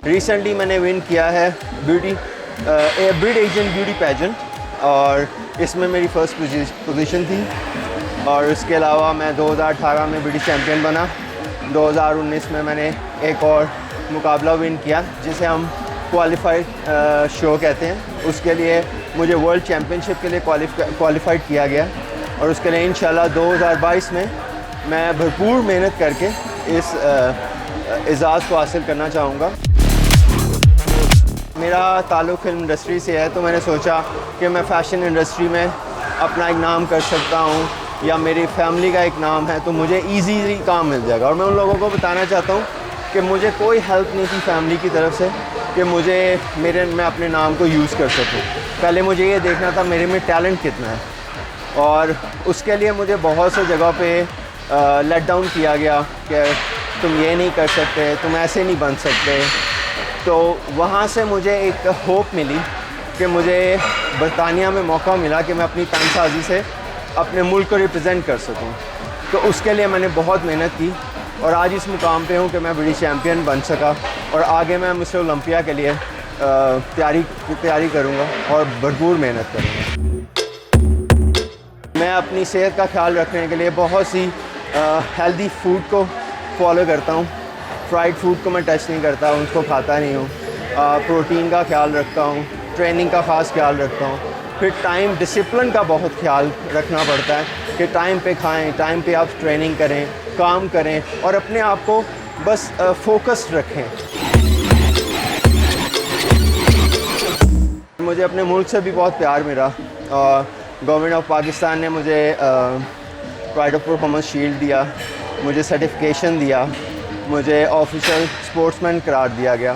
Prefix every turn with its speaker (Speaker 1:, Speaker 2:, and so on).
Speaker 1: Recently मैंने win किया है ब्रिड एशियन ब्यूटी पैजेंट, और इसमें मेरी फर्स्ट पोजीशन थी। और उसके अलावा मैं 2018 में ब्रिटिश चैम्पियन बना। 2019 में मैंने एक और मुकाबला विन किया जिसे हम क्वालिफाइड शो कहते हैं। उसके लिए मुझे वर्ल्ड चैम्पियनशिप के लिए क्वालिफाइड किया गया, और उसके लिए इंशाल्लाह 2022 में मैं भरपूर मेहनत करके इस एजाज़ को हासिल करना चाहूँगा। मेरा ताल्लुक़ फिल्म इंडस्ट्री से है, तो मैंने सोचा कि मैं फ़ैशन इंडस्ट्री में अपना एक नाम कर सकता हूँ, या मेरी फैमिली का एक नाम है, तो मुझे ईज़ी काम मिल जाएगा। और मैं उन लोगों को बताना चाहता हूँ कि मुझे कोई हेल्प नहीं थी फैमिली की तरफ से कि मैं अपने नाम को यूज़ कर सकूँ। पहले मुझे ये देखना था मेरे में टैलेंट कितना है, और उसके लिए मुझे बहुत से जगह पे लेट डाउन किया गया कि तुम ये नहीं कर सकते, तुम ऐसे नहीं बन सकते। तो वहाँ से मुझे एक होप मिली कि मुझे बरतानिया में मौका मिला कि मैं अपनी तनसाजी से अपने मुल्क को रिप्रेजेंट कर सकूं। तो उसके लिए मैंने बहुत मेहनत की, और आज इस मुकाम पे हूँ कि मैं ब्रिटिश चैम्पियन बन सका, और आगे मैं मिस्टर ओलंपिया के लिए तैयारी करूँगा और भरपूर मेहनत करूँगा। मैं अपनी सेहत का ख्याल रखने के लिए बहुत सी हेल्दी फूड को फॉलो करता हूँ। फ्राइड फूड को मैं टच नहीं करता, उसको खाता नहीं हूँ। प्रोटीन का ख्याल रखता हूँ, ट्रेनिंग का ख़ास ख्याल रखता हूँ। फिर टाइम डिसिप्लिन का बहुत ख्याल रखना पड़ता है कि टाइम पे खाएं, टाइम पे आप ट्रेनिंग करें, काम करें, और अपने आप को बस फोकस्ड रखें। मुझे अपने मुल्क से भी बहुत प्यार मिला, और गवर्नमेंट ऑफ पाकिस्तान ने मुझे प्राइड ऑफ परफॉर्मेंस शील्ड दिया, मुझे सर्टिफिकेशन दिया, मुझे ऑफिशियल स्पोर्ट्समैन करार दिया गया।